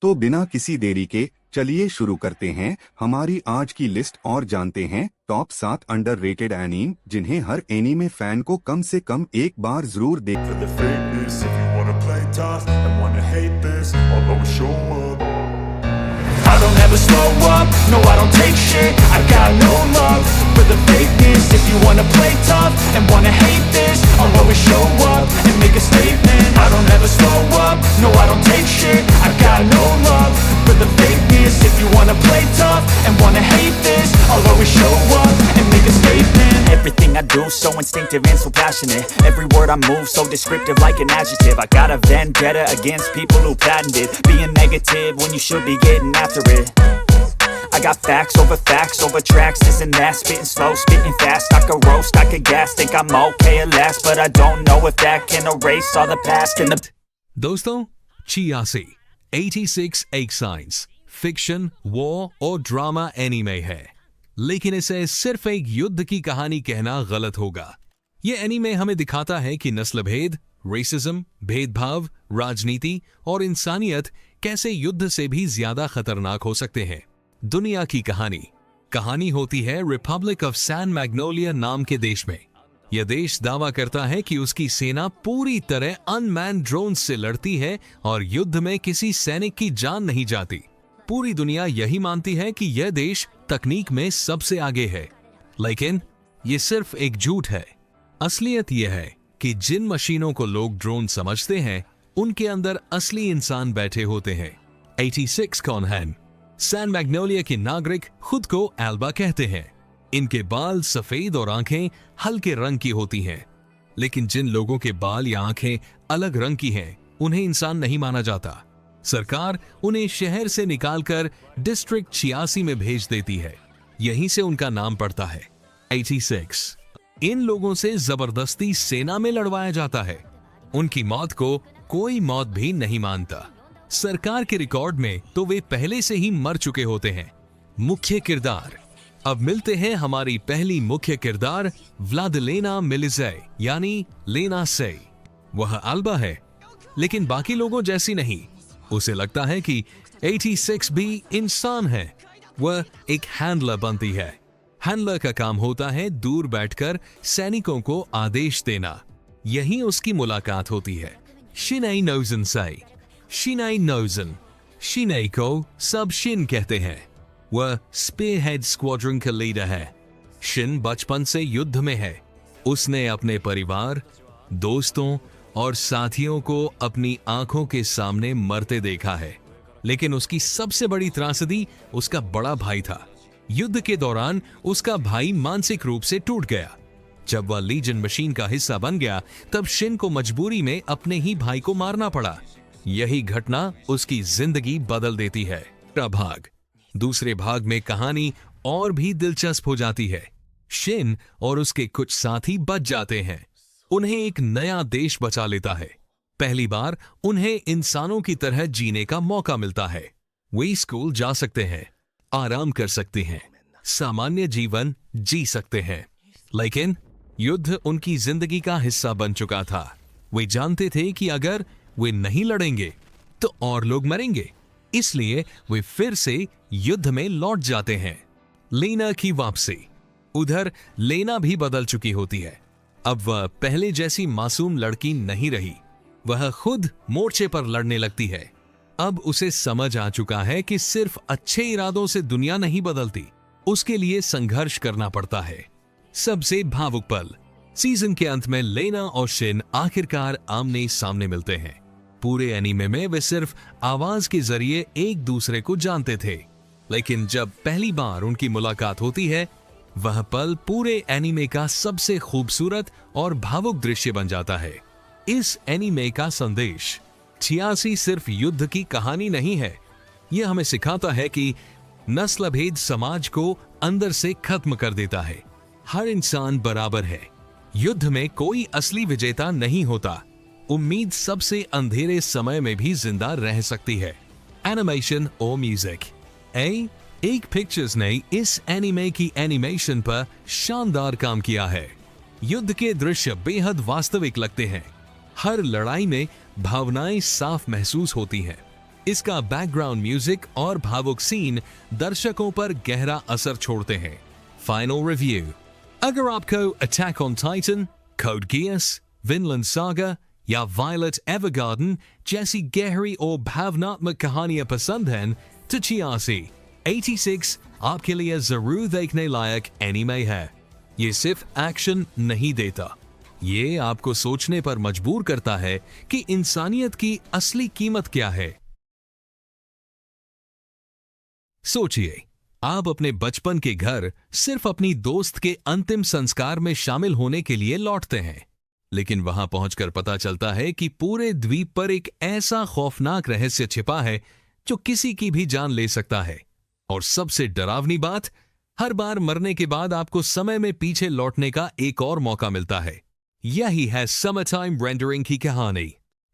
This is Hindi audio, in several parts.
तो बिना किसी देरी के चलिए शुरू करते हैं हमारी आज की लिस्ट और जानते हैं टॉप 7 अंडररेटेड एनीम जिन्हें हर एनीमे फैन को कम से कम एक बार जरूर देख। For the fakeness, if you wanna play tough and wanna hate this, I'll always show up. I don't ever slow up, no I don't take shit, I got no love for the fakeness. If you wanna play tough and wanna hate this, I'll always show up and make a statement. I don't ever slow up, no I don't take shit, I got no love for the fakeness. If you wanna play tough and wanna hate this, I'll always show up and make a statement. Everything I do so instinctive and so passionate. Every word I move so descriptive like an adjective. I got a vendetta against people who patented being negative when you should be getting after it. I got facts over tracks, this and that. Spitting slow, spitting fast. I could roast, I could gas. Think I'm okay at last, but I don't know if that can erase all the past and the... दोस्तों, 86 एक साइंस, फिक्शन, वॉर और ड्रामा एनीमे है, लेकिन इसे सिर्फ एक युद्ध की कहानी कहना गलत होगा। ये एनीमे हमें दिखाता है कि नस्लभेद, रेसिज्म, भेदभाव, राजनीति और इंसानियत कैसे युद्ध से भी ज्यादा खतरनाक हो सकते हैं। दुनिया की कहानी होती है रिपब्लिक ऑफ सैन मैग्नोलिया नाम के देश में। यह देश दावा करता है कि उसकी सेना पूरी तरह अनमैन्ड ड्रोन से लड़ती है और युद्ध में किसी सैनिक की जान नहीं जाती। पूरी दुनिया यही मानती है कि यह देश तकनीक में सबसे आगे है, लेकिन यह सिर्फ एक झूठ है। असलियत यह है कि जिन मशीनों को लोग ड्रोन समझते हैं, उनके अंदर असली इंसान बैठे होते हैं। 86 कौन है? सैन मैग्नोलिया के नागरिक खुद को एल्बा कहते हैं। इनके बाल सफेद और आंखें हल्के रंग की होती हैं, लेकिन जिन लोगों के बाल या आंखें अलग रंग की हैं, उन्हें इंसान नहीं माना जाता। सरकार उन्हें शहर से निकालकर डिस्ट्रिक्ट 86 में भेज देती है। यहीं से उनका नाम पड़ता है 86। इन लोगों से जबरदस्ती सेना में लड़वाया जाता है। उनकी मौत को कोई मौत भी नहीं मानता। सरकार के रिकॉर्ड में तो वे पहले से ही मर चुके होते हैं। मुख्य किरदार। अब मिलते हैं हमारी पहली मुख्य किरदार व्लादिलेना मिलिज़े यानी लेना से। वह अल्बा है, लेकिन बाकी लोगों जैसी नहीं। उसे लगता है कि 86 भी इंसान है। वह एक हैंडलर बनती है। हैंडलर का काम होता है दूर बैठकर सैनिकों को आदेश देना। यहीं उसकी मुलाकात होती है शिनाई नोजन से। शिनाई नोजन, शिनाई को सब शिन कहते हैं। वह स्पीरहेड स्क्वाड्रन का लीडर है। शिन बचपन से युद्ध में है। उसने अपने परिवार, दोस्तों और साथियों को अपनी आंखों के सामने मरते देखा है, लेकिन उसकी सबसे बड़ी त्रासदी उसका बड़ा भाई था। युद्ध के दौरान उसका भाई मानसिक रूप से टूट गया। जब वह लीजन मशीन का हिस्सा बन गया, तब शिन को मजबूरी में अपने ही भाई को मारना पड़ा। यही घटना उसकी जिंदगी बदल देती है। भाग। दूसरे भाग में कहानी और भी दिलचस्प हो जाती है। शिन और उसके कुछ साथी बच जाते हैं। उन्हें एक नया देश बचा लेता है। पहली बार उन्हें इंसानों की तरह जीने का मौका मिलता है। वे स्कूल जा सकते हैं, आराम कर सकते हैं, सामान्य जीवन जी सकते हैं। लेकिन युद्ध उनकी जिंदगी का हिस्सा बन चुका था। वे जानते थे कि अगर वे नहीं लड़ेंगे तो और लोग मरेंगे, इसलिए वे फिर से युद्ध में लौट जाते हैं। लेना की वापसी। उधर लेना भी बदल चुकी होती है। अब वह पहले जैसी मासूम लड़की नहीं रही। वह खुद मोर्चे पर लड़ने लगती है। अब उसे समझ आ चुका है कि सिर्फ अच्छे इरादों से दुनिया नहीं बदलती, उसके लिए संघर्ष करना पड़ता है। सबसे भावुक पल। सीजन के अंत में लेना और शिन आखिरकार आमने सामने मिलते हैं। पूरे एनीमे में वे सिर्फ आवाज के जरिए एक दूसरे को जानते थे, लेकिन जब पहली बार उनकी मुलाकात होती है, वह पल पूरे एनीमे का सबसे खूबसूरत और भावुक दृश्य बन जाता है। इस एनीमे का संदेश 86 सिर्फ युद्ध की कहानी नहीं है। यह हमें सिखाता है कि नस्लभेद समाज को अंदर से खत्म कर देता है। हर इंसान बराबर है। युद्ध में कोई असली विजेता नहीं होता। उम्मीद सबसे अंधेरे समय में भी जिंदा रह सकती है। एनिमेशन और म्यूजिक। एक पिक्चर्स ने इस एनीमे की एनिमेशन पर शानदार काम किया है। युद्ध के दृश्य बेहद वास्तविक लगते हैं। हर लड़ाई में भावनाएं साफ महसूस होती हैं। इसका बैकग्राउंड म्यूजिक और भावुक सीन दर्शकों पर गहरा असर छोड़ते हैं। Final review. अगर आपको attack on Titan, code Geass, Vinland saga या वायलेट एवरगार्डन जैसी गहरी और भावनात्मक कहानियां पसंद हैं तो 86 आपके लिए जरूर देखने लायक एनीमे है। ये सिर्फ एक्शन नहीं देता, ये आपको सोचने पर मजबूर करता है कि इंसानियत की असली कीमत क्या है। सोचिए, आप अपने बचपन के घर सिर्फ अपनी दोस्त के अंतिम संस्कार में शामिल होने के लिए लौटते हैं, लेकिन वहां पहुंचकर पता चलता है कि पूरे द्वीप पर एक ऐसा खौफनाक रहस्य छिपा है जो किसी की भी जान ले सकता है। और सबसे डरावनी बात, हर बार मरने के बाद आपको समय में पीछे लौटने का एक और मौका मिलता है। यही है समर टाइम रेंडरिंग की कहानी।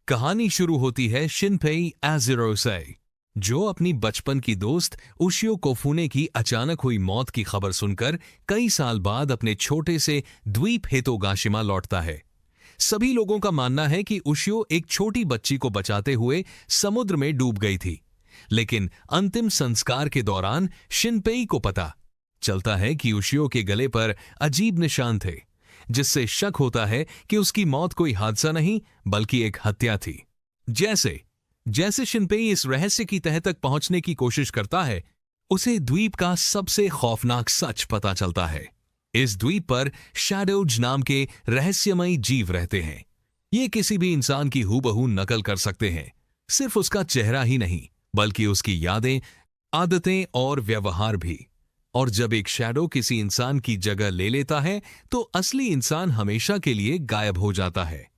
कहानी शुरू होती है शिनपेई एज़िरो से, जो अपनी बचपन की दोस्त उशियो कोफुने की अचानक हुई मौत की खबर सुनकर कई साल बाद अपने छोटे से द्वीप हितोगाशिमा लौटता है। सभी लोगों का मानना है कि उशियो एक छोटी बच्ची को बचाते हुए समुद्र में डूब गई थी, लेकिन अंतिम संस्कार के दौरान शिनपेई को पता चलता है कि उशियो के गले पर अजीब निशान थे, जिससे शक होता है कि उसकी मौत कोई हादसा नहीं बल्कि एक हत्या थी। जैसे शिनपेई इस रहस्य की तह तक पहुंचने की कोशिश करता है, उसे द्वीप का सबसे खौफनाक सच पता चलता है। इस द्वीप पर शैडोज नाम के रहस्यमयी जीव रहते हैं। ये किसी भी इंसान की हूबहू नकल कर सकते हैं, सिर्फ उसका चेहरा ही नहीं बल्कि उसकी यादें, आदतें और व्यवहार भी। और जब एक शैडो किसी इंसान की जगह ले लेता है तो असली इंसान हमेशा के लिए गायब हो जाता है।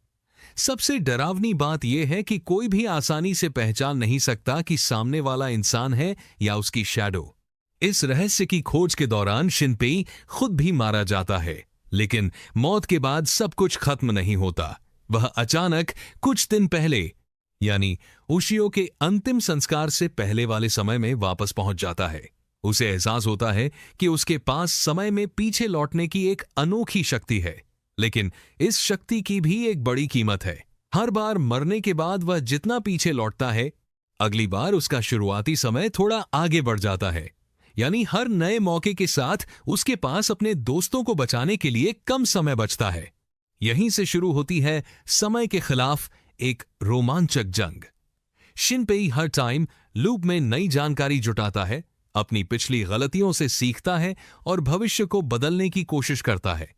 सबसे डरावनी बात यह है कि कोई भी आसानी से पहचान नहीं सकता कि सामने वाला इंसान है या उसकी शैडो। इस रहस्य की खोज के दौरान शिनपेई खुद भी मारा जाता है, लेकिन मौत के बाद सब कुछ खत्म नहीं होता। वह अचानक कुछ दिन पहले, यानी उशियो के अंतिम संस्कार से पहले वाले समय में वापस पहुंच जाता है। उसे एहसास होता है कि उसके पास समय में पीछे लौटने की एक अनोखी शक्ति है, लेकिन इस शक्ति की भी एक बड़ी कीमत है। हर बार मरने के बाद वह जितना पीछे लौटता है, अगली बार उसका शुरुआती समय थोड़ा आगे बढ़ जाता है। यानी हर नए मौके के साथ उसके पास अपने दोस्तों को बचाने के लिए कम समय बचता है। यहीं से शुरू होती है समय के खिलाफ एक रोमांचक जंग। शिनपेई हर टाइम लूप में नई जानकारी जुटाता है, अपनी पिछली गलतियों से सीखता है और भविष्य को बदलने की कोशिश करता है।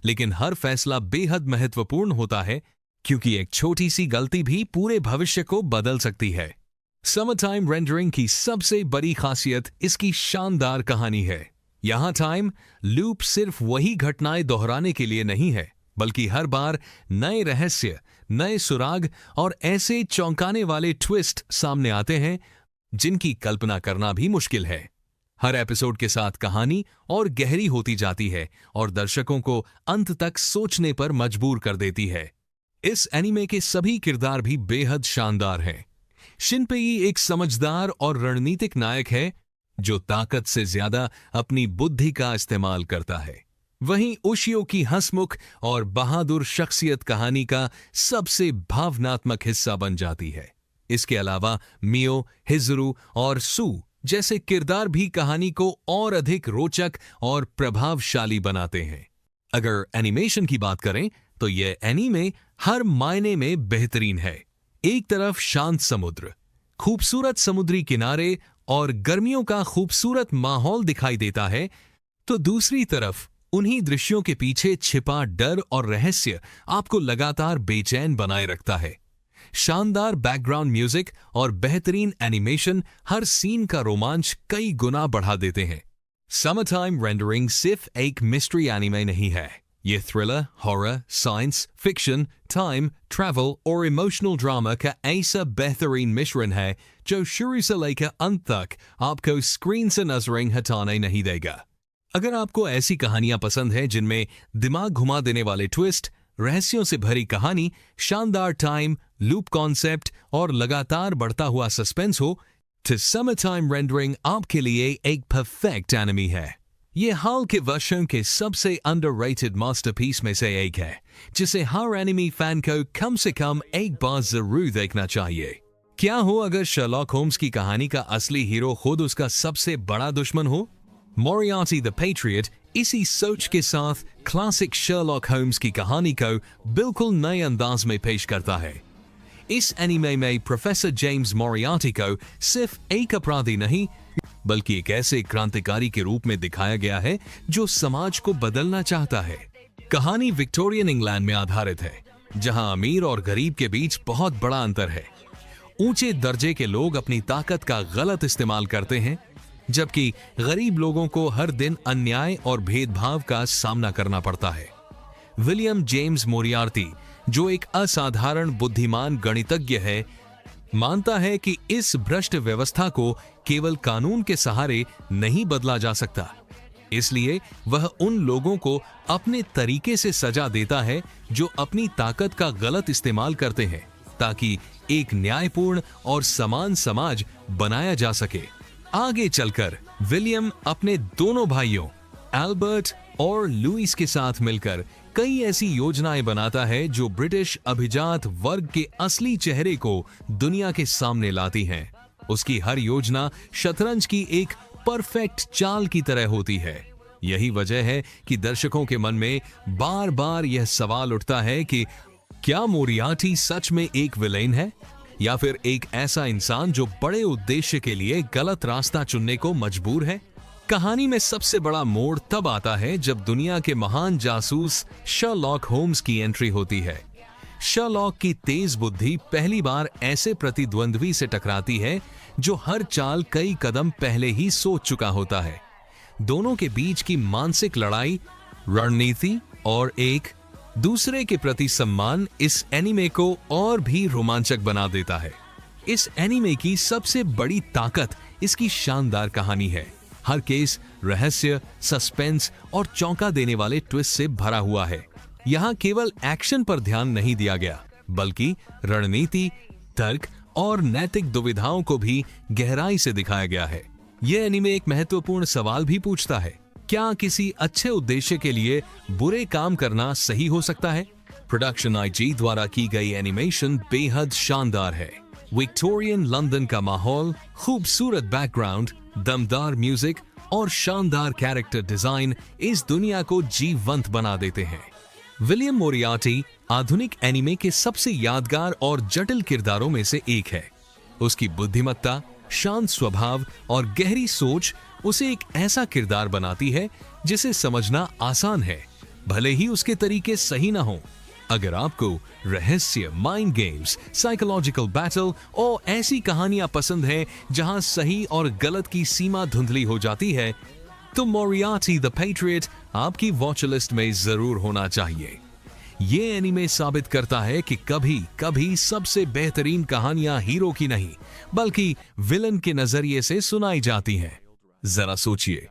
लेकिन हर फैसला बेहद महत्वपूर्ण होता है, क्योंकि एक छोटी सी गलती भी पूरे भविष्य को बदल सकती है। समर टाइम रेंडरिंग की सबसे बड़ी खासियत इसकी शानदार कहानी है। यहां टाइम लूप सिर्फ वही घटनाएं दोहराने के लिए नहीं है, बल्कि हर बार नए रहस्य, नए सुराग और ऐसे चौंकाने वाले ट्विस्ट सामने आते हैं जिनकी कल्पना करना भी मुश्किल है। हर एपिसोड के साथ कहानी और गहरी होती जाती है और दर्शकों को अंत तक सोचने पर मजबूर कर देती है। इस एनीमे के सभी किरदार भी बेहद शानदार हैं। शिनपेई एक समझदार और रणनीतिक नायक है जो ताकत से ज्यादा अपनी बुद्धि का इस्तेमाल करता है। वहीं उशियो की हंसमुख और बहादुर शख्सियत कहानी का सबसे भावनात्मक हिस्सा बन जाती है। इसके अलावा मियो, हिजुरु और सू जैसे किरदार भी कहानी को और अधिक रोचक और प्रभावशाली बनाते हैं। अगर एनिमेशन की बात करें तो यह एनीमे हर मायने में बेहतरीन है। एक तरफ शांत समुद्र, खूबसूरत समुद्री किनारे और गर्मियों का खूबसूरत माहौल दिखाई देता है, तो दूसरी तरफ उन्हीं दृश्यों के पीछे छिपा डर और रहस्य आपको लगातार बेचैन बनाए रखता है। शानदार बैकग्राउंड म्यूजिक और बेहतरीन एनिमेशन हर सीन का रोमांच कई गुना बढ़ा देते हैं। समर टाइम रेंडरिंग सिर्फ एक मिस्ट्री एनीमे नहीं है, ये thriller, horror, science fiction, time travel और इमोशनल ड्रामा का ऐसा बेहतरीन मिश्रण है जो शुरू से लेकर अंत तक आपको स्क्रीन से नजरें हटाने नहीं देगा। अगर आपको ऐसी कहानियां पसंद हैं जिनमें दिमाग घुमा देने वाले ट्विस्ट, रहस्यों से भरी कहानी, शानदार टाइम लूप कॉन्सेप्ट और लगातार बढ़ता हुआ सस्पेंस हो, तो समर टाइम रेंडरिंग आपके लिए एक परफेक्ट एनिमे है। ये हाल के वर्षों के सबसे अंडररेटेड मास्टरपीस में से एक है, जिसे हर एनिमे फैन को कम से कम एक बार जरूर देखना चाहिए। क्या हो अगर शर्लॉक होम्स की कहानी का असली हीरो खुद उसका सबसे बड़ा दुश्मन हो? मोरियार्टी द पेट्रियट इसी सोच के साथ क्लासिक शर्लॉक होम्स की कहानी को बिल्कुल नए अंदाज में पेश करता है। इस एनीमे में प्रोफेसर जेम्स मोरियार्टी को सिर्फ एक अपराधी नहीं बल्कि एक ऐसे क्रांतिकारी के रूप में दिखाया गया है जो समाज को बदलना चाहता है। कहानी विक्टोरियन इंग्लैंड में आधारित है, जहां अमीर और गरीब के बीच बहुत बड़ा अंतर है। ऊंचे दर्जे के लोग अपनी ताकत का गलत इस्तेमाल करते हैं, जबकि गरीब लोगों को हर दिन अन्याय और भेदभाव का सामना करना पड़ता है। विलियम जेम्स मोरियार्टी, जो एक असाधारण बुद्धिमान गणितज्ञ है, मानता है कि इस भ्रष्ट व्यवस्था को केवल कानून के सहारे नहीं बदला जा सकता। इसलिए वह उन लोगों को अपने तरीके से सजा देता है जो अपनी ताकत का गलत इस्तेमाल करते हैं, ताकि एक न्यायपूर्ण और समान समाज बनाया जा सके। आगे चलकर विलियम अपने दोनों भाइयों एल्बर्ट और लुइस के साथ मिलकर कई ऐसी योजनाएं बनाता है जो ब्रिटिश अभिजात वर्ग के असली चेहरे को दुनिया के सामने लाती हैं। उसकी हर योजना शतरंज की एक परफेक्ट चाल की तरह होती है। यही वजह है कि दर्शकों के मन में बार बार यह सवाल उठता है कि क्या मोरियार्टी सच में एक विलेन है या फिर एक ऐसा इंसान जो बड़े उद्देश्य के लिए गलत रास्ता चुनने को मजबूर है। कहानी में सबसे बड़ा मोड़ तब आता है जब दुनिया के महान जासूस शर्लॉक होम्स की एंट्री होती है। शर्लॉक की तेज बुद्धि पहली बार ऐसे प्रतिद्वंद्वी से टकराती है जो हर चाल कई कदम पहले ही सोच चुका होता है। दोनों के बीच की मानसिक लड़ाई, रणनीति और एक दूसरे के प्रति सम्मान इस एनीमे को और भी रोमांचक बना देता है। इस एनीमे की सबसे बड़ी ताकत इसकी शानदार कहानी है। हर केस रहस्य, सस्पेंस और चौंका देने वाले ट्विस्ट से भरा हुआ है। यहाँ केवल एक्शन पर ध्यान नहीं दिया गया, बल्कि रणनीति, तर्क और नैतिक दुविधाओं को भी गहराई से दिखाया गया है। यह एनीमे एक महत्वपूर्ण सवाल भी पूछता है, क्या किसी अच्छे उद्देश्य के लिए बुरे काम करना सही हो सकता है? प्रोडक्शन आईजी द्वारा की गई एनिमेशन बेहद शानदार है। विक्टोरियन लंदन का माहौल, खूबसूरत बैकग्राउंड, दमदार म्यूजिक और शानदार कैरेक्टर डिजाइन इस दुनिया को जीवंत बना देते हैं। विलियम मोरियार्टी आधुनिक एनीमे के सबसे यादगार और जटिल किरदारों में से एक है। उसकी बुद्धिमत्ता, शांत स्वभाव और गहरी सोच उसे एक ऐसा किरदार बनाती है जिसे समझना आसान है, भले ही उसके तरीके सही ना हो। अगर आपको रहस्य, माइंड गेम्स, साइकोलॉजिकल बैटल और ऐसी कहानियां पसंद हैं जहां सही और गलत की सीमा धुंधली हो जाती है, तो मोरियार्टी द पेट्रियट आपकी वॉच लिस्ट में जरूर होना चाहिए। ये एनीमे साबित करता है कि कभी कभी सबसे बेहतरीन कहानियां हीरो की नहीं बल्कि विलन के नजरिए से सुनाई जाती हैं। जरा सोचिए,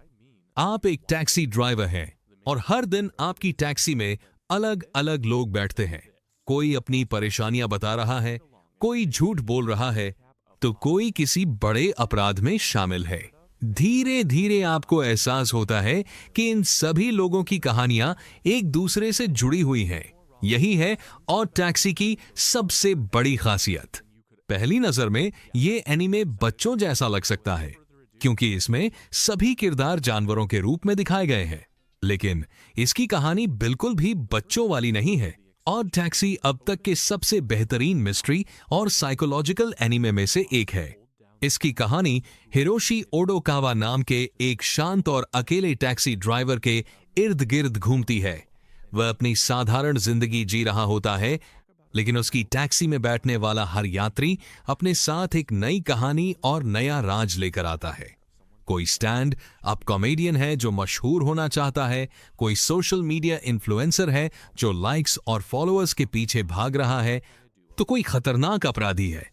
आप एक टैक्सी ड्राइवर हैं और हर दिन आपकी टैक्सी में अलग अलग लोग बैठते हैं। कोई अपनी परेशानियां बता रहा है, कोई झूठ बोल रहा है, तो कोई किसी बड़े अपराध में शामिल है। धीरे धीरे आपको एहसास होता है कि इन सभी लोगों की कहानियां एक दूसरे से जुड़ी हुई हैं। यही है और टैक्सी की सबसे बड़ी खासियत। पहली नजर में ये एनीमे बच्चों जैसा लग सकता है, क्योंकि इसमें सभी किरदार जानवरों के रूप में दिखाए गए हैं, लेकिन इसकी कहानी बिल्कुल भी बच्चों वाली नहीं है। और टैक्सी अब तक के सबसे बेहतरीन मिस्ट्री और साइकोलॉजिकल एनीमे में से एक है। इसकी कहानी हिरोशी ओडोकावा नाम के एक शांत और अकेले टैक्सी ड्राइवर के इर्द गिर्द घूमती है। वह अपनी साधारण जिंदगी जी रहा होता है, लेकिन उसकी टैक्सी में बैठने वाला हर यात्री अपने साथ एक नई कहानी और नया राज लेकर आता है। कोई स्टैंड अप कॉमेडियन है जो मशहूर होना चाहता है, कोई सोशल मीडिया इन्फ्लुएंसर है जो लाइक्स और फॉलोअर्स के पीछे भाग रहा है, तो कोई खतरनाक अपराधी है।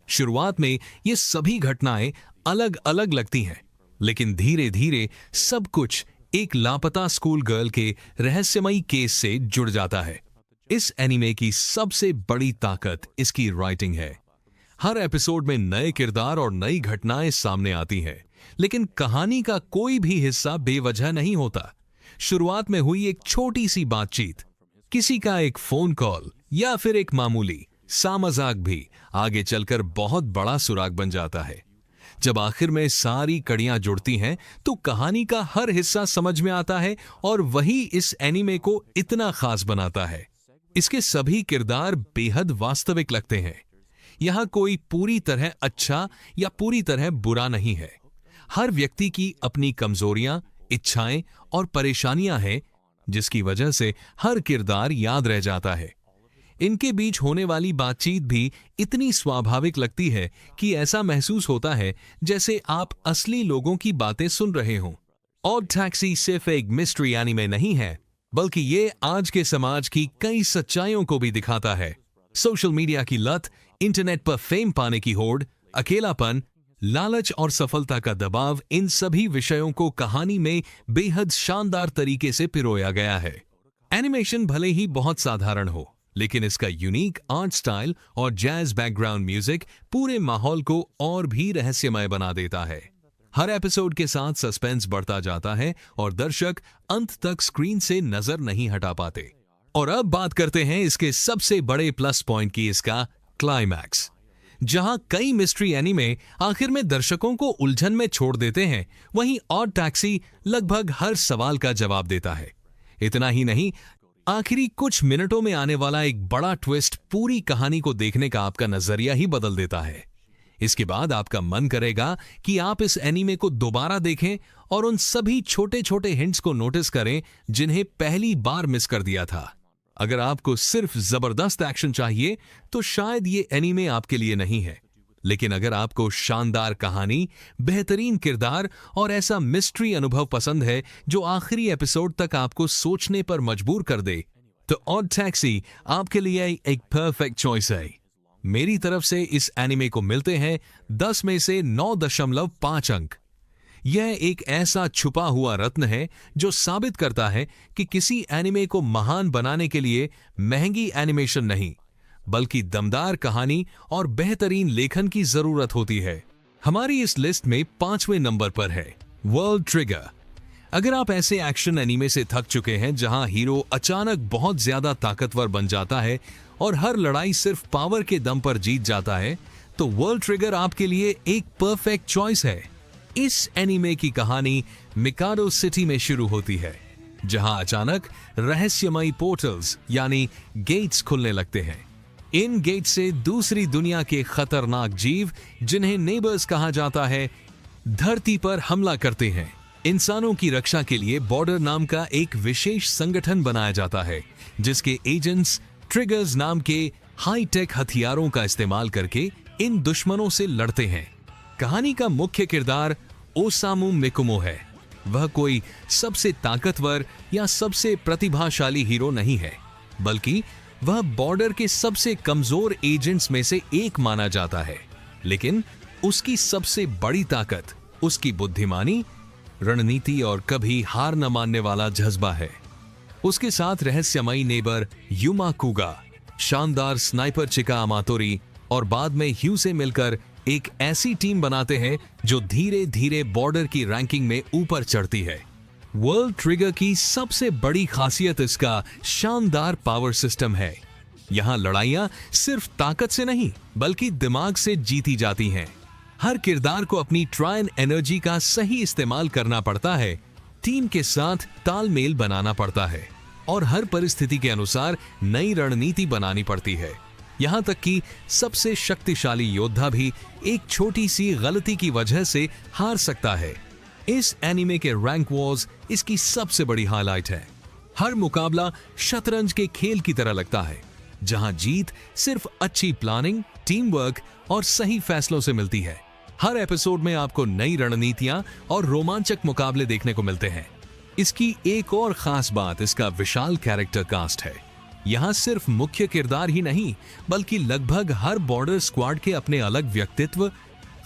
शुरुआत में ये सभी घटनाएं अलग अलग लगती हैं, लेकिन धीरे धीरे सब कुछ एक लापता स्कूल गर्ल के रहस्यमयी केस से जुड़ जाता है। इस एनीमे की सबसे बड़ी ताकत इसकी राइटिंग है। हर एपिसोड में नए किरदार और नई घटनाएं सामने आती हैं, लेकिन कहानी का कोई भी हिस्सा बेवजह नहीं होता। शुरुआत में हुई एक छोटी सी बातचीत, किसी का एक फोन कॉल या फिर एक मामूली सामजाक भी आगे चलकर बहुत बड़ा सुराग बन जाता है। जब आखिर में सारी कड़ियां जुड़ती हैं तो कहानी का हर हिस्सा समझ में आता है और वही इस एनीमे को इतना खास बनाता है। इसके सभी किरदार बेहद वास्तविक लगते हैं। यहां कोई पूरी तरह अच्छा या पूरी तरह बुरा नहीं है। हर व्यक्ति की अपनी कमजोरियां, इच्छाएं और परेशानियां हैं, जिसकी वजह से हर किरदार याद रह जाता है। इनके बीच होने वाली बातचीत भी इतनी स्वाभाविक लगती है कि ऐसा महसूस होता है जैसे आप असली लोगों की बातें सुन रहे हों। ऑड टैक्सी सिर्फ एक मिस्ट्री एनीमे नहीं है, बल्कि ये आज के समाज की कई सच्चाइयों को भी दिखाता है। सोशल मीडिया की लत, इंटरनेट पर फेम पाने की होड़, अकेलापन, लालच और सफलता का दबाव, इन सभी विषयों को कहानी में बेहद शानदार तरीके से पिरोया गया है। एनिमेशन भले ही बहुत साधारण हो, लेकिन इसका यूनिक आर्ट स्टाइल और जैज बैकग्राउंड म्यूजिक पूरे माहौल को और भी रहस्यमय बना देता है। हर एपिसोड के साथ सस्पेंस बढ़ता जाता है और दर्शक अंत तक स्क्रीन से नजर नहीं हटा पाते। और अब बात करते हैं इसके सबसे बड़े प्लस पॉइंट की, इसका क्लाइमैक्स। जहां कई मिस्ट्री एनीमे आखिर में दर्शकों को उलझन में छोड़ देते हैं, वहीं ऑड टैक्सी लगभग हर सवाल का जवाब देता है। इतना ही नहीं, आखिरी कुछ मिनटों में आने वाला एक बड़ा ट्विस्ट पूरी कहानी को देखने का आपका नजरिया ही बदल देता है। इसके बाद आपका मन करेगा कि आप इस एनीमे को दोबारा देखें और उन सभी छोटे छोटे हिंट्स को नोटिस करें जिन्हें पहली बार मिस कर दिया था। अगर आपको सिर्फ जबरदस्त एक्शन चाहिए तो शायद ये एनीमे आपके लिए नहीं है, लेकिन अगर आपको शानदार कहानी, बेहतरीन किरदार और ऐसा मिस्ट्री अनुभव पसंद है जो आखिरी एपिसोड तक आपको सोचने पर मजबूर कर दे, तो ऑड टैक्सी आपके लिए एक परफेक्ट चॉइस है। मेरी तरफ से इस एनीमे को मिलते हैं 10 में से 9.5 अंक। यह एक ऐसा छुपा हुआ रत्न है जो साबित करता है कि किसी एनीमे को महान बनाने के लिए महंगी एनिमेशन नहीं, बल्कि दमदार कहानी और बेहतरीन लेखन की जरूरत होती है। हमारी इस लिस्ट में 5वें नंबर पर है वर्ल्ड ट्रिगर। अगर आप ऐसे एक्शन एनीमे से थक चुके हैं जहां हीरो अचानक बहुत ज्यादा ताकतवर बन जाता है और हर लड़ाई सिर्फ पावर के दम पर जीत जाता है, तो वर्ल्ड ट्रिगर आपके लिए एक परफेक्ट चॉइस है। इस एनीमे की कहानी मिकाडो सिटी में शुरू होती है, जहां अचानक रहस्यमयी पोर्टल्स यानी गेट्स खुलने लगते हैं। इन गेट से दूसरी दुनिया के खतरनाक जीव, जिन्हें नेबर्स कहा जाता है, धरती पर हमला करते हैं। इंसानों की रक्षा के लिए बॉर्डर नाम का एक विशेष संगठन बनाया जाता है, जिसके एजेंट्स ट्रिगर्स नाम के हाईटेक हथियारों का इस्तेमाल करके इन दुश्मनों से लड़ते हैं। कहानी का मुख्य किरदार ओसामू मिकुमो है। वह कोई सबसे ताकतवर या सबसे प्रतिभाशाली हीरो नहीं है, बल्कि वह बॉर्डर के सबसे कमजोर एजेंट्स में से एक माना जाता है। लेकिन उसकी सबसे बड़ी ताकत उसकी बुद्धिमानी, रणनीति और कभी हार न मानने वाला जज्बा है। उसके साथ रहस्यमयी नेबर युमा कुगा, शानदार स्नाइपर चिका अमातोरी और बाद में ह्यू से मिलकर एक ऐसी टीम बनाते हैं जो धीरे धीरे बॉर्डर की रैंकिंग में ऊपर चढ़ती है। वर्ल्ड ट्रिगर की सबसे बड़ी खासियत इसका शानदार पावर सिस्टम है। यहां लड़ाइयां सिर्फ ताकत से नहीं, बल्कि दिमाग से जीती जाती हैं। हर किरदार को अपनी ट्रायन एनर्जी का सही इस्तेमाल करना पड़ता है, टीम के साथ तालमेल बनाना पड़ता है और हर परिस्थिति के अनुसार नई रणनीति बनानी पड़ती है। यहां तक कि सबसे शक्तिशाली योद्धा भी एक छोटी सी गलती की वजह से हार सकता है। इस एनीमे के रैंक वॉर्स इसकी सबसे बड़ी हाइलाइट है। हर मुकाबला शतरंज के खेल की तरह लगता है, जहां जीत सिर्फ अच्छी प्लानिंग, टीम वर्क और सही फैसलों से मिलती है। हर एपिसोड में आपको नई रणनीतियां और रोमांचक मुकाबले देखने को मिलते हैं। इसकी एक और खास बात इसका विशाल कैरेक्टर कास्ट है। यहां सिर्फ मुख्य किरदार ही नहीं, बल्कि लगभग हर बॉर्डर स्क्वाड के अपने अलग व्यक्तित्व,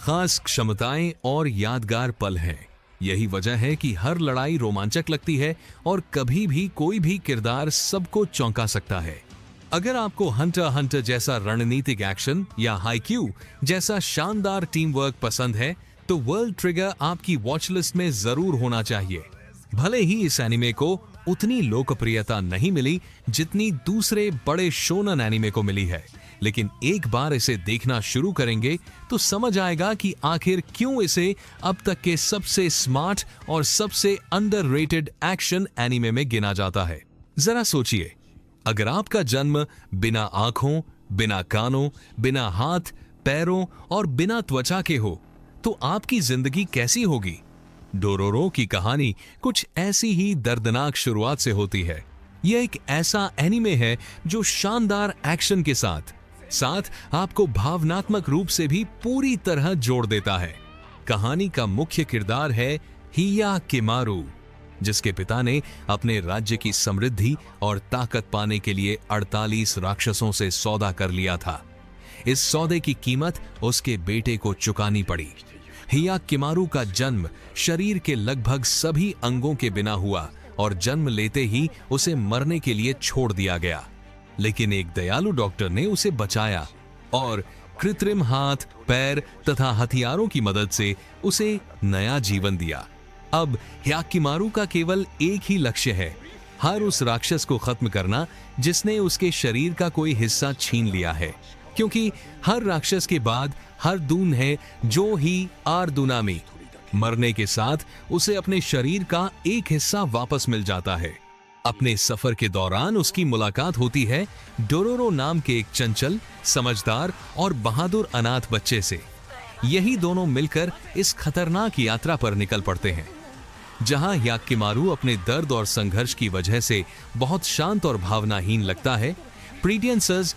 खास क्षमताएं और यादगार पल हैं। यही वजह है कि हर लड़ाई रोमांचक लगती है और कभी भी कोई भी किरदार सबको चौंका सकता है। अगर आपको हंटर हंटर जैसा रणनीतिक एक्शन या हाईक्यू जैसा शानदार टीम वर्क पसंद है, तो वर्ल्ड ट्रिगर आपकी वॉच लिस्ट में जरूर होना चाहिए। भले ही इस एनीमे को उतनी लोकप्रियता नहीं मिली जितनी दूसरे बड़े शोनन एनीमे को मिली है, लेकिन एक बार इसे देखना शुरू करेंगे तो समझ आएगा कि आखिर क्यों इसे अब तक के सबसे स्मार्ट और सबसे अंडररेटेड एक्शन एनीमे में गिना जाता है। जरा सोचिए, अगर आपका जन्म बिना आंखों, बिना कानों, बिना हाथ पैरों और बिना त्वचा के हो तो आपकी जिंदगी कैसी होगी। डोरोरो की कहानी कुछ ऐसी ही दर्दनाक शुरुआत से होती है। यह एक ऐसा एनीमे है जो शानदार एक्शन के साथ साथ आपको भावनात्मक रूप से भी पूरी तरह जोड़ देता है। कहानी का मुख्य किरदार है हियाकिमारू, जिसके पिता ने अपने राज्य की समृद्धि और ताकत पाने के लिए 48 राक्षसों से सौदा कर लिया था। इस सौदे की कीमत उसके बेटे को चुकानी पड़ी। हियाकिमारू का जन्म शरीर के लगभग सभी अंगों के बिना हुआ और जन्म लेते ही उसे मरने के लिए छोड़ दिया गया, लेकिन एक दयालु डॉक्टर ने उसे बचाया और कृत्रिम हाथ, पैर तथा हथियारों की मदद से उसे नया जीवन दिया। अब हियाकिमारू का केवल एक ही लक्ष्य है, हर उस राक्षस को खत्म करना जिसने उसके शरीर का कोई हिस्सा छीन लिया है, क्योंकि हर राक्षस के बाद हर दून है जो ही आर्दुनामी। मरने के साथ उसे अपने शरीर का एक हिस्सा वापस मिल जाता है। अपने सफर के दौरान उसकी मुलाकात होती है डोरोरो नाम के एक चंचल, समझदार और बहादुर अनाथ बच्चे से। यही दोनों मिलकर इस खतरनाक यात्रा पर निकल पड़ते हैं, जहां हियाकिमारू अपने दर्द और संघर्ष की वजह से बहुत शांत और भावनाहीन लगता है। प्रीडियंसर्स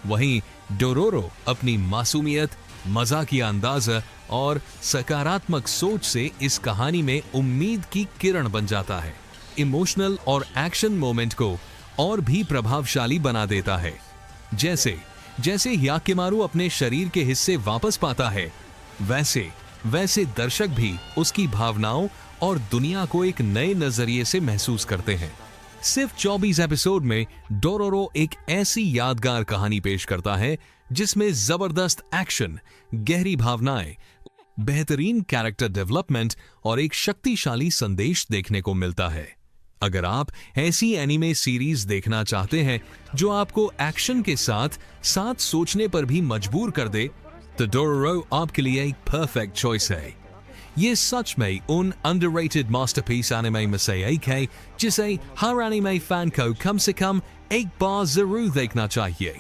वहीं डोरोरो अपनी मासूमियत, मजाकिया अंदाज और सकारात्मक सोच से इस कहानी में उम्मीद की किरण बन जाता है। इमोशनल और एक्शन मोमेंट को और भी प्रभावशाली बना देता है। जैसे जैसे हियाकिमारू अपने शरीर के हिस्से वापस पाता है, वैसे वैसे दर्शक भी उसकी भावनाओं और दुनिया को एक नए नजरिए से महसूस करते हैं। सिर्फ 24 एपिसोड में डोरोरो एक ऐसी यादगार कहानी पेश करता है जिसमें जबरदस्त एक्शन, गहरी भावनाएं, बेहतरीन कैरेक्टर डेवलपमेंट और एक शक्तिशाली संदेश देखने को मिलता है। अगर आप ऐसी एनीमे सीरीज देखना चाहते हैं जो आपको एक्शन के साथ साथ सोचने पर भी मजबूर कर दे, तो डोरोरो आपके लिए एक परफेक्ट चॉइस है। ये सच में उन अंडररेटेड मास्टरपीस एनिमे में से एक है जिसे हर एनिमे फैन को कम से कम एक बार जरूर देखना चाहिए।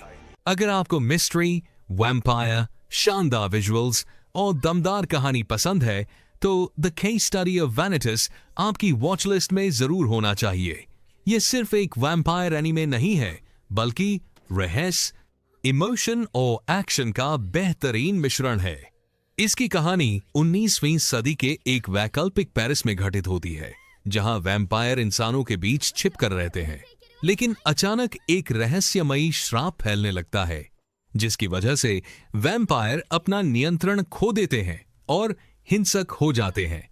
अगर आपको मिस्ट्री, वैम्पायर, शानदार विजुअल्स और दमदार कहानी पसंद है तो द केस स्टडी ऑफ वैनिटस आपकी वॉच लिस्ट में जरूर होना चाहिए। यह सिर्फ एक वैम्पायर एनीमे नहीं है, बल्कि रहस्य, इमोशन और एक्शन का बेहतरीन मिश्रण है। इसकी कहानी 19वीं सदी के एक वैकल्पिक पेरिस में घटित होती है, जहां वैम्पायर इंसानों के बीच छिप कर रहते हैं, लेकिन अचानक एक रहस्यमयी श्राप फैलने लगता है, जिसकी वजह से वैम्पायर अपना नियंत्रण खो देते हैं और हिंसक हो जाते हैं।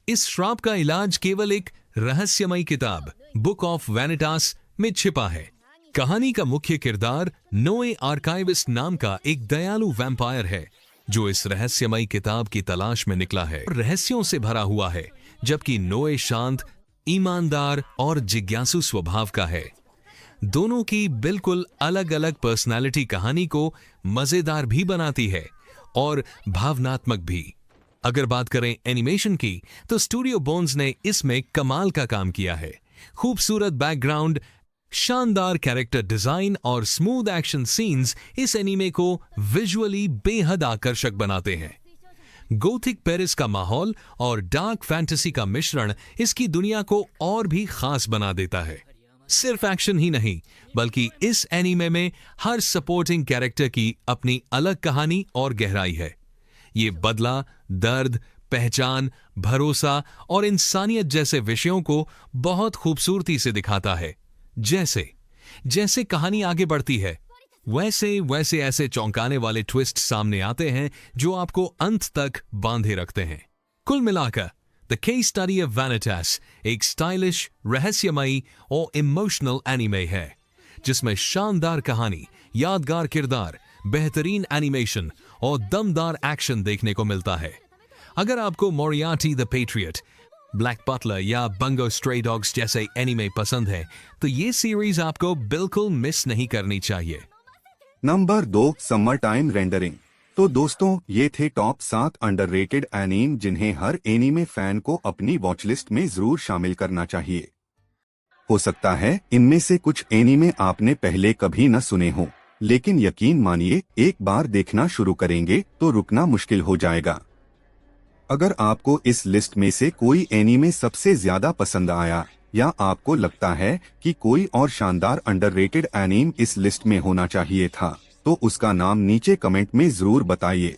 इस श्राप का इलाज केवल एक रहस्यमयी किताब बुक ऑफ वैनिटास में छिपा है। कहानी का मुख्य किरदार नोए आर्काइविस्ट नाम का एक दयालु वैम्पायर है, जो इस रहस्यमयी किताब की तलाश में निकला है। रहस्यों से भरा हुआ है, जबकि नोए शांत, ईमानदार और जिज्ञासु स्वभाव का है। दोनों की बिल्कुल अलग अलग पर्सनालिटी कहानी को मजेदार भी बनाती है और भावनात्मक भी। अगर बात करें एनिमेशन की, तो स्टूडियो बोन्स ने इसमें कमाल का काम किया है। खूबसूरत बैकग्राउंड, शानदार कैरेक्टर डिजाइन और स्मूथ एक्शन सीन्स इस एनीमे को विजुअली बेहद आकर्षक बनाते हैं। गोथिक पेरिस का माहौल और डार्क फैंटेसी का मिश्रण इसकी दुनिया को और भी खास बना देता है। सिर्फ एक्शन ही नहीं, बल्कि इस एनीमे में हर सपोर्टिंग कैरेक्टर की अपनी अलग कहानी और गहराई है। ये बदला, दर्द, पहचान, भरोसा और इंसानियत जैसे विषयों को बहुत खूबसूरती से दिखाता है। जैसे जैसे कहानी आगे बढ़ती है, वैसे वैसे ऐसे चौंकाने वाले ट्विस्ट सामने आते हैं जो आपको अंत तक बांधे रखते हैं। कुल मिलाकर द केस स्टडी ऑफ वैनिटास एक स्टाइलिश, रहस्यमयी और इमोशनल एनीमे है, जिसमें शानदार कहानी, यादगार किरदार, बेहतरीन एनिमेशन और दमदार एक्शन देखने को मिलता है। अगर आपको Moriarty the Patriot, Black Butler या बंगो स्ट्रे डॉग्स जैसे एनीमे पसंद है, तो ये सीरीज आपको बिल्कुल मिस नहीं करनी चाहिए। Number 2, summer time rendering. तो दोस्तों, ये थे टॉप 7 अंडररेटेड एनीम जिन्हें हर एनीमे फैन को अपनी वॉचलिस्ट में जरूर शामिल करना चाहिए। हो सकता है इनमें से कुछ एनीमे आपने पहले कभी न सुने हो, लेकिन यकीन मानिए एक बार देखना शुरू करेंगे तो रुकना मुश्किल हो जाएगा। अगर आपको इस लिस्ट में से कोई एनीमे सबसे ज्यादा पसंद आया या आपको लगता है कि कोई और शानदार अंडररेटेड एनीम इस लिस्ट में होना चाहिए था, तो उसका नाम नीचे कमेंट में जरूर बताइए।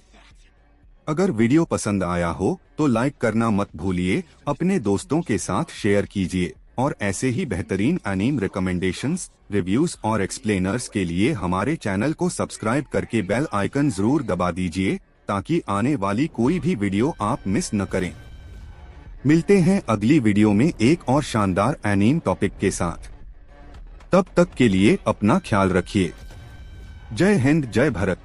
अगर वीडियो पसंद आया हो तो लाइक करना मत भूलिए, अपने दोस्तों के साथ शेयर कीजिए और ऐसे ही बेहतरीन एनीम रिकमेंडेशंस, रिव्यूज और एक्सप्लेनर्स के लिए हमारे चैनल को सब्सक्राइब करके बेल आइकन जरूर दबा दीजिए ताकि आने वाली कोई भी वीडियो आप मिस न करें। मिलते हैं अगली वीडियो में एक और शानदार एनीम टॉपिक के साथ। तब तक के लिए अपना ख्याल रखिए। जय हिंद, जय भारत।